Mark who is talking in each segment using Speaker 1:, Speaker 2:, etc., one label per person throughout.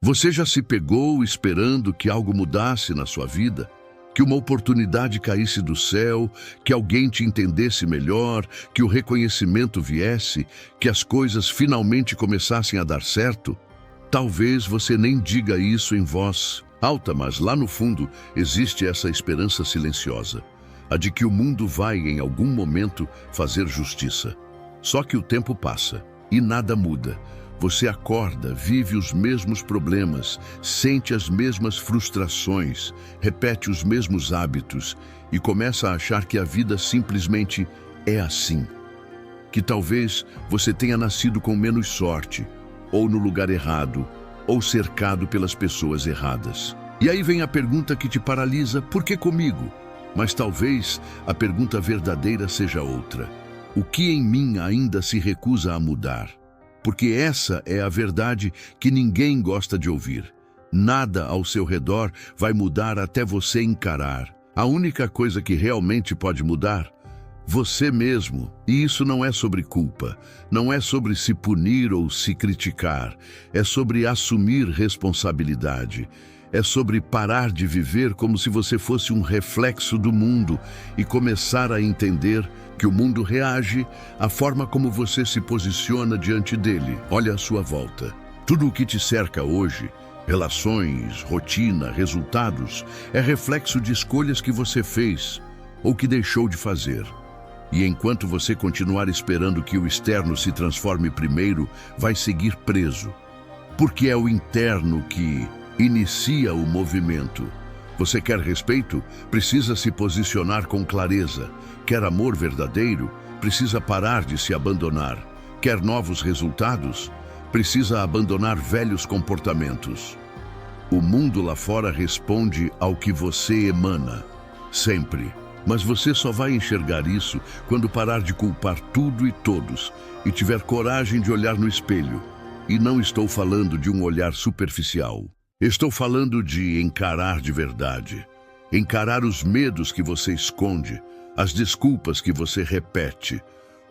Speaker 1: Você já se pegou esperando que algo mudasse na sua vida? Que uma oportunidade caísse do céu, que alguém te entendesse melhor, que o reconhecimento viesse, que as coisas finalmente começassem a dar certo? Talvez você nem diga isso em voz alta, mas lá no fundo existe essa esperança silenciosa, a de que o mundo vai, em algum momento, fazer justiça. Só que o tempo passa e nada muda. Você acorda, vive os mesmos problemas, sente as mesmas frustrações, repete os mesmos hábitos e começa a achar que a vida simplesmente é assim. Que talvez você tenha nascido com menos sorte, ou no lugar errado, ou cercado pelas pessoas erradas. E aí vem a pergunta que te paralisa: por que comigo? Mas talvez a pergunta verdadeira seja outra: o que em mim ainda se recusa a mudar? Porque essa é a verdade que ninguém gosta de ouvir. Nada ao seu redor vai mudar até você encarar. A única coisa que realmente pode mudar, você mesmo. E isso não é sobre culpa, não é sobre se punir ou se criticar. É sobre assumir responsabilidade. É sobre parar de viver como se você fosse um reflexo do mundo e começar a entender que o mundo reage à forma como você se posiciona diante dele. Olha à sua volta. Tudo o que te cerca hoje, relações, rotina, resultados, é reflexo de escolhas que você fez ou que deixou de fazer. E enquanto você continuar esperando que o externo se transforme primeiro, vai seguir preso. Porque é o interno que inicia o movimento. Você quer respeito? Precisa se posicionar com clareza. Quer amor verdadeiro? Precisa parar de se abandonar. Quer novos resultados? Precisa abandonar velhos comportamentos. O mundo lá fora responde ao que você emana, sempre. Mas você só vai enxergar isso quando parar de culpar tudo e todos e tiver coragem de olhar no espelho. E não estou falando de um olhar superficial. Estou falando de encarar de verdade. Encarar os medos que você esconde, as desculpas que você repete,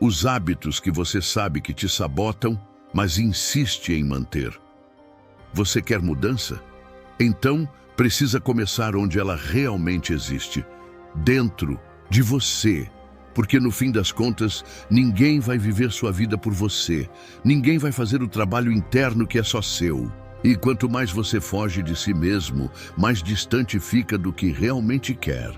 Speaker 1: os hábitos que você sabe que te sabotam, mas insiste em manter. Você quer mudança? Então, precisa começar onde ela realmente existe, dentro de você. Porque no fim das contas, ninguém vai viver sua vida por você. Ninguém vai fazer o trabalho interno que é só seu. E quanto mais você foge de si mesmo, mais distante fica do que realmente quer.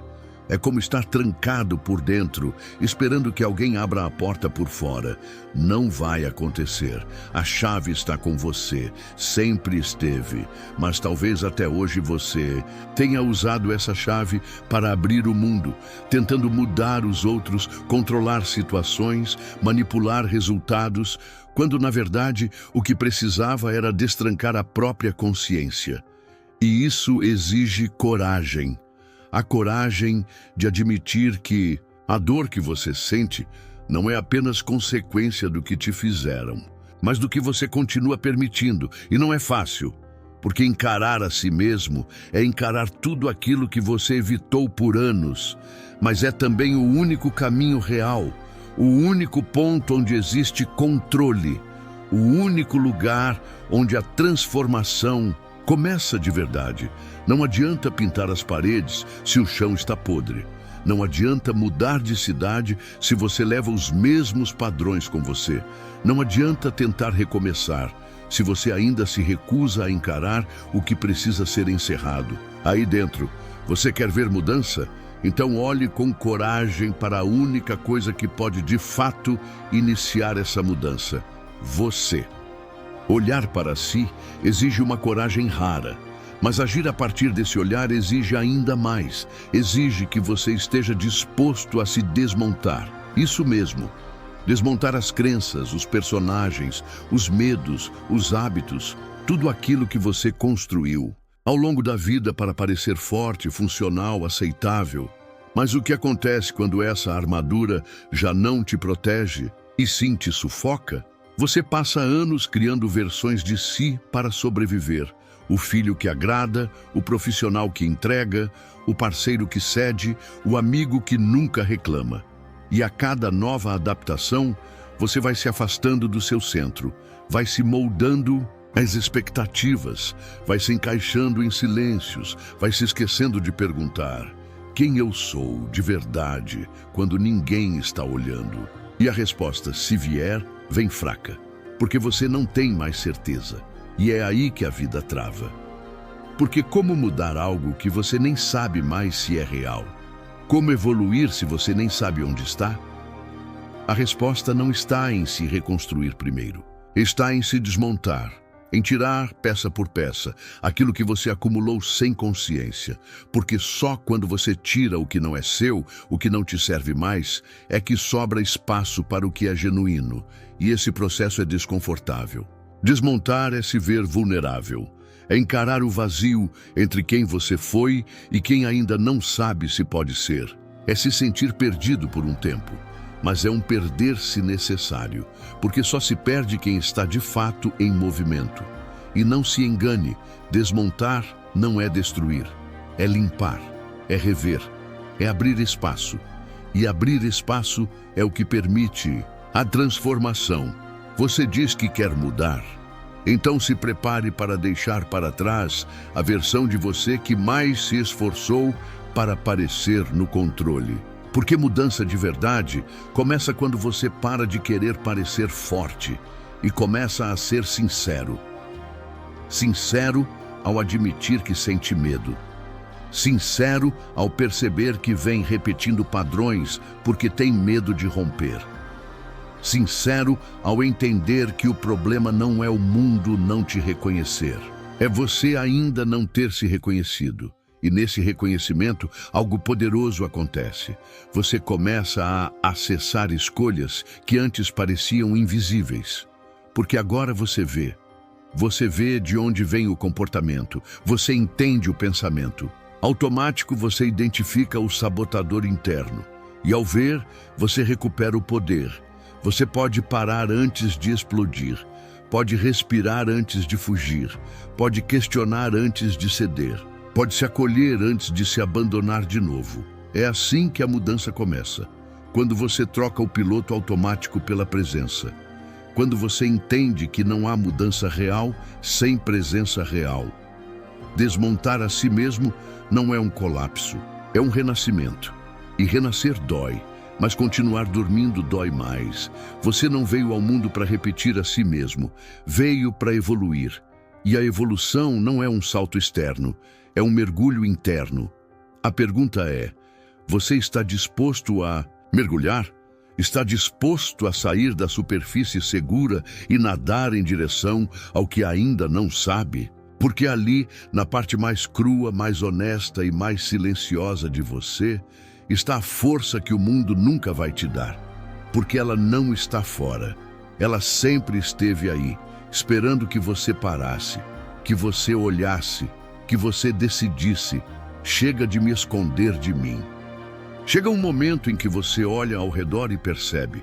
Speaker 1: É como estar trancado por dentro, esperando que alguém abra a porta por fora. Não vai acontecer. A chave está com você, sempre esteve. Mas talvez até hoje você tenha usado essa chave para abrir o mundo, tentando mudar os outros, controlar situações, manipular resultados, quando na verdade o que precisava era destrancar a própria consciência. E isso exige coragem. A coragem de admitir que a dor que você sente não é apenas consequência do que te fizeram, mas do que você continua permitindo. E não é fácil, porque encarar a si mesmo é encarar tudo aquilo que você evitou por anos, mas é também o único caminho real, o único ponto onde existe controle, o único lugar onde a transformação começa de verdade. Não adianta pintar as paredes se o chão está podre. Não adianta mudar de cidade se você leva os mesmos padrões com você. Não adianta tentar recomeçar se você ainda se recusa a encarar o que precisa ser encerrado. Aí dentro, você quer ver mudança? Então olhe com coragem para a única coisa que pode de fato iniciar essa mudança: você. Olhar para si exige uma coragem rara, mas agir a partir desse olhar exige ainda mais. Exige que você esteja disposto a se desmontar. Isso mesmo, desmontar as crenças, os personagens, os medos, os hábitos, tudo aquilo que você construiu ao longo da vida para parecer forte, funcional, aceitável. Mas o que acontece quando essa armadura já não te protege e sim te sufoca? Você passa anos criando versões de si para sobreviver. O filho que agrada, o profissional que entrega, o parceiro que cede, o amigo que nunca reclama. E a cada nova adaptação, você vai se afastando do seu centro, vai se moldando As expectativas, vai se encaixando em silêncios, vai se esquecendo de perguntar quem eu sou de verdade quando ninguém está olhando. E a resposta, se vier, vem fraca, porque você não tem mais certeza. E é aí que a vida trava. Porque como mudar algo que você nem sabe mais se é real? Como evoluir se você nem sabe onde está? A resposta não está em se reconstruir primeiro. Está em se desmontar, em tirar peça por peça aquilo que você acumulou sem consciência. Porque só quando você tira o que não é seu, o que não te serve mais, é que sobra espaço para o que é genuíno. E esse processo é desconfortável. Desmontar é se ver vulnerável. É encarar o vazio entre quem você foi e quem ainda não sabe se pode ser. É se sentir perdido por um tempo. Mas é um perder-se necessário, porque só se perde quem está de fato em movimento. E não se engane, desmontar não é destruir, é limpar, é rever, é abrir espaço. E abrir espaço é o que permite a transformação. Você diz que quer mudar. Então se prepare para deixar para trás a versão de você que mais se esforçou para parecer no controle. Porque mudança de verdade começa quando você para de querer parecer forte e começa a ser sincero. Sincero ao admitir que sente medo. Sincero ao perceber que vem repetindo padrões porque tem medo de romper. Sincero ao entender que o problema não é o mundo não te reconhecer. É você ainda não ter se reconhecido. E nesse reconhecimento, algo poderoso acontece. Você começa a acessar escolhas que antes pareciam invisíveis. Porque agora você vê. Você vê de onde vem o comportamento. Você entende o pensamento. Automático você identifica o sabotador interno. E ao ver, você recupera o poder. Você pode parar antes de explodir. Pode respirar antes de fugir. Pode questionar antes de ceder. Pode se acolher antes de se abandonar de novo. É assim que a mudança começa. Quando você troca o piloto automático pela presença. Quando você entende que não há mudança real sem presença real. Desmontar a si mesmo não é um colapso, é um renascimento. E renascer dói, mas continuar dormindo dói mais. Você não veio ao mundo para repetir a si mesmo, veio para evoluir. E a evolução não é um salto externo, é um mergulho interno. A pergunta é, você está disposto a mergulhar? Está disposto a sair da superfície segura e nadar em direção ao que ainda não sabe? Porque ali, na parte mais crua, mais honesta e mais silenciosa de você, está a força que o mundo nunca vai te dar. Porque ela não está fora. Ela sempre esteve aí, esperando que você parasse, que você olhasse, que você decidisse, chega de me esconder de mim. Chega um momento em que você olha ao redor e percebe,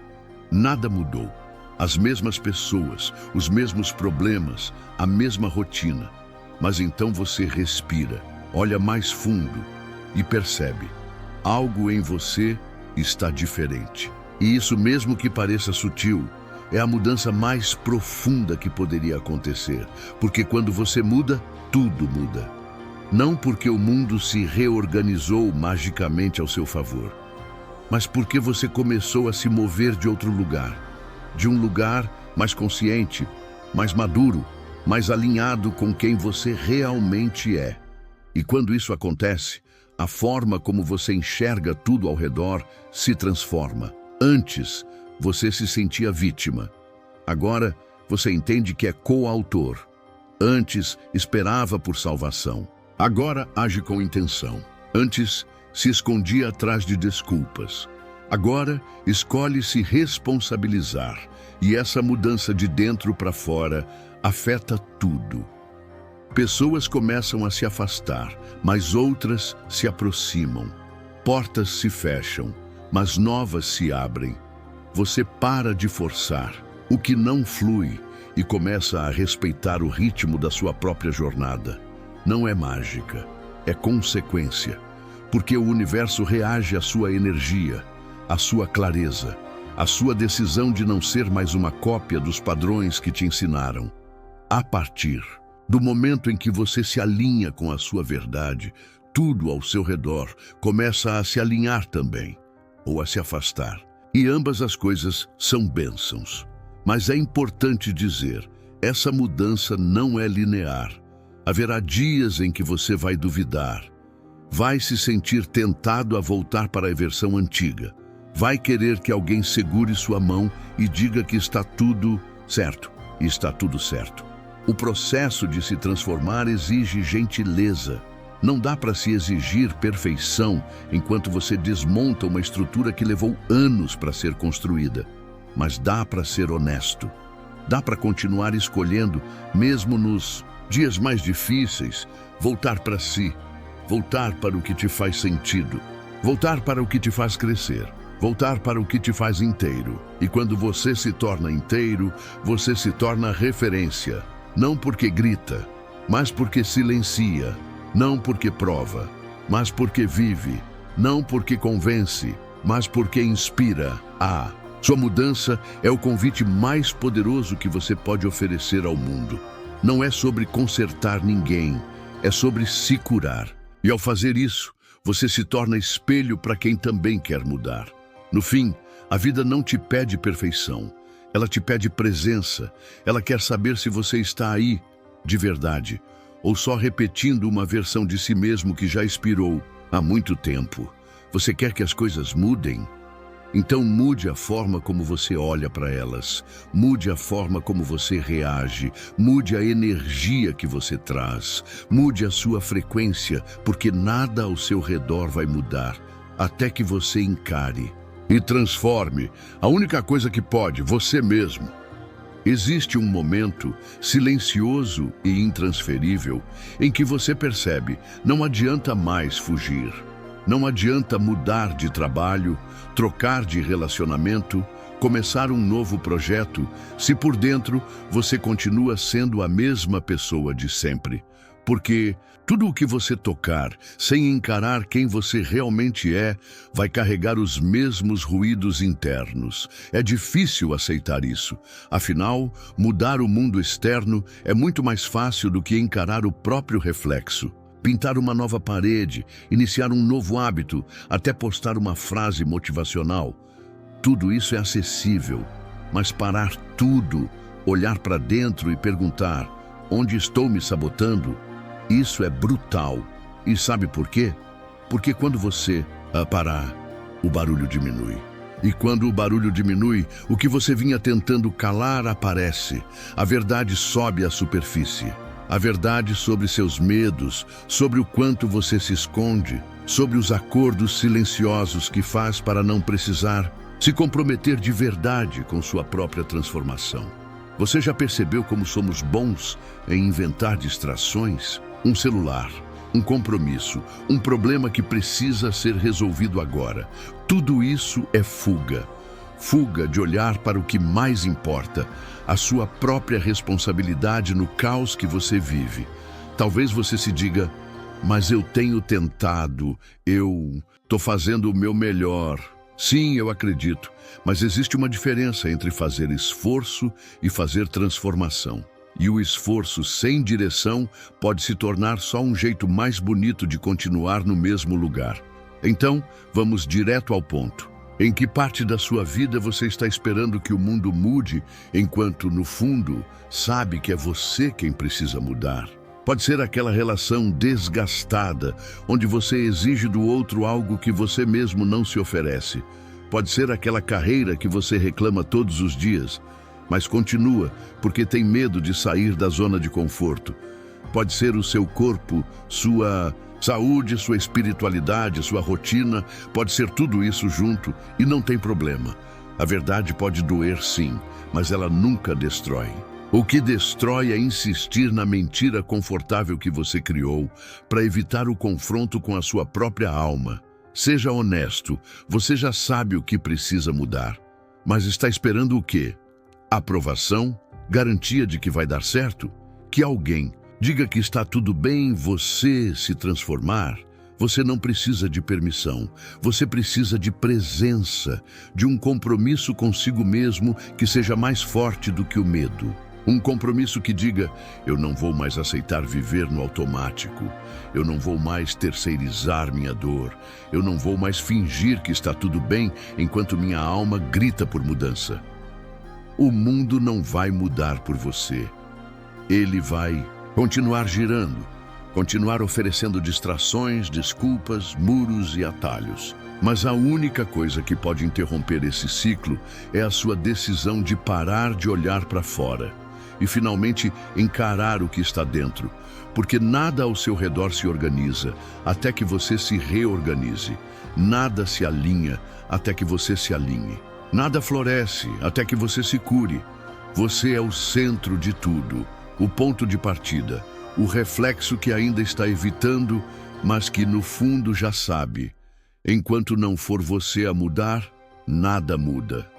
Speaker 1: nada mudou. As mesmas pessoas, os mesmos problemas, a mesma rotina. Mas então você respira, olha mais fundo e percebe, algo em você está diferente. E isso, mesmo que pareça sutil, é a mudança mais profunda que poderia acontecer. Porque quando você muda, tudo muda. Não porque o mundo se reorganizou magicamente ao seu favor, mas porque você começou a se mover de outro lugar. De um lugar mais consciente, mais maduro, mais alinhado com quem você realmente é. E quando isso acontece, a forma como você enxerga tudo ao redor se transforma. Antes, você se sentia vítima. Agora, você entende que é coautor. Antes, esperava por salvação. Agora, age com intenção. Antes, se escondia atrás de desculpas. Agora, escolhe se responsabilizar. E essa mudança de dentro para fora afeta tudo. Pessoas começam a se afastar, mas outras se aproximam. Portas se fecham, mas novas se abrem. Você para de forçar o que não flui e começa a respeitar o ritmo da sua própria jornada. Não é mágica, é consequência, porque o universo reage à sua energia, à sua clareza, à sua decisão de não ser mais uma cópia dos padrões que te ensinaram. A partir do momento em que você se alinha com a sua verdade, tudo ao seu redor começa a se alinhar também, ou a se afastar. E ambas as coisas são bênçãos. Mas é importante dizer, essa mudança não é linear. Haverá dias em que você vai duvidar, vai se sentir tentado a voltar para a versão antiga, vai querer que alguém segure sua mão e diga que está tudo certo, e está tudo certo. O processo de se transformar exige gentileza. Não dá para se exigir perfeição enquanto você desmonta uma estrutura que levou anos para ser construída. Mas dá para ser honesto. Dá para continuar escolhendo, mesmo nos dias mais difíceis, voltar para si, voltar para o que te faz sentido, voltar para o que te faz crescer, voltar para o que te faz inteiro. E quando você se torna inteiro, você se torna referência. Não porque grita, mas porque silencia. Não porque prova, mas porque vive. Não porque convence, mas porque inspira. Sua mudança é o convite mais poderoso que você pode oferecer ao mundo. Não é sobre consertar ninguém, é sobre se curar. E ao fazer isso, você se torna espelho para quem também quer mudar. No fim, a vida não te pede perfeição, ela te pede presença. Ela quer saber se você está aí, de verdade, ou só repetindo uma versão de si mesmo que já expirou há muito tempo. Você quer que as coisas mudem? Então mude a forma como você olha para elas, mude a forma como você reage, mude a energia que você traz, mude a sua frequência, porque nada ao seu redor vai mudar, até que você encare e transforme a única coisa que pode, você mesmo. Existe um momento silencioso e intransferível em que você percebe, não adianta mais fugir. Não adianta mudar de trabalho, trocar de relacionamento, começar um novo projeto, se por dentro você continua sendo a mesma pessoa de sempre. Porque tudo o que você tocar, sem encarar quem você realmente é, vai carregar os mesmos ruídos internos. É difícil aceitar isso. Afinal, mudar o mundo externo é muito mais fácil do que encarar o próprio reflexo. Pintar uma nova parede, iniciar um novo hábito, até postar uma frase motivacional. Tudo isso é acessível, mas parar tudo, olhar para dentro e perguntar: onde estou me sabotando? Isso é brutal. E sabe por quê? Porque quando você parar, o barulho diminui. E quando o barulho diminui, o que você vinha tentando calar aparece. A verdade sobe à superfície. A verdade sobre seus medos, sobre o quanto você se esconde, sobre os acordos silenciosos que faz para não precisar se comprometer de verdade com sua própria transformação. Você já percebeu como somos bons em inventar distrações? Um celular, um compromisso, um problema que precisa ser resolvido agora. Tudo isso é fuga. Fuga de olhar para o que mais importa, a sua própria responsabilidade no caos que você vive. Talvez você se diga: mas eu tenho tentado, eu estou fazendo o meu melhor. Sim, eu acredito, mas existe uma diferença entre fazer esforço e fazer transformação. E o esforço sem direção pode se tornar só um jeito mais bonito de continuar no mesmo lugar. Então, vamos direto ao ponto. Em que parte da sua vida você está esperando que o mundo mude, enquanto, no fundo, sabe que é você quem precisa mudar? Pode ser aquela relação desgastada, onde você exige do outro algo que você mesmo não se oferece. Pode ser aquela carreira que você reclama todos os dias, mas continua porque tem medo de sair da zona de conforto. Pode ser o seu corpo, sua saúde, sua espiritualidade, sua rotina, pode ser tudo isso junto e não tem problema. A verdade pode doer sim, mas ela nunca destrói. O que destrói é insistir na mentira confortável que você criou para evitar o confronto com a sua própria alma. Seja honesto, você já sabe o que precisa mudar, mas está esperando o quê? Aprovação? Garantia de que vai dar certo? Que alguém diga que está tudo bem você se transformar? Você não precisa de permissão, você precisa de presença, de um compromisso consigo mesmo que seja mais forte do que o medo. Um compromisso que diga: eu não vou mais aceitar viver no automático. Eu não vou mais terceirizar minha dor. Eu não vou mais fingir que está tudo bem enquanto minha alma grita por mudança. O mundo não vai mudar por você. Ele vai continuar girando, continuar oferecendo distrações, desculpas, muros e atalhos. Mas a única coisa que pode interromper esse ciclo é a sua decisão de parar de olhar para fora e finalmente encarar o que está dentro, porque nada ao seu redor se organiza até que você se reorganize. Nada se alinha até que você se alinhe. Nada floresce até que você se cure. Você é o centro de tudo, o ponto de partida, o reflexo que ainda está evitando, mas que no fundo já sabe. Enquanto não for você a mudar, nada muda.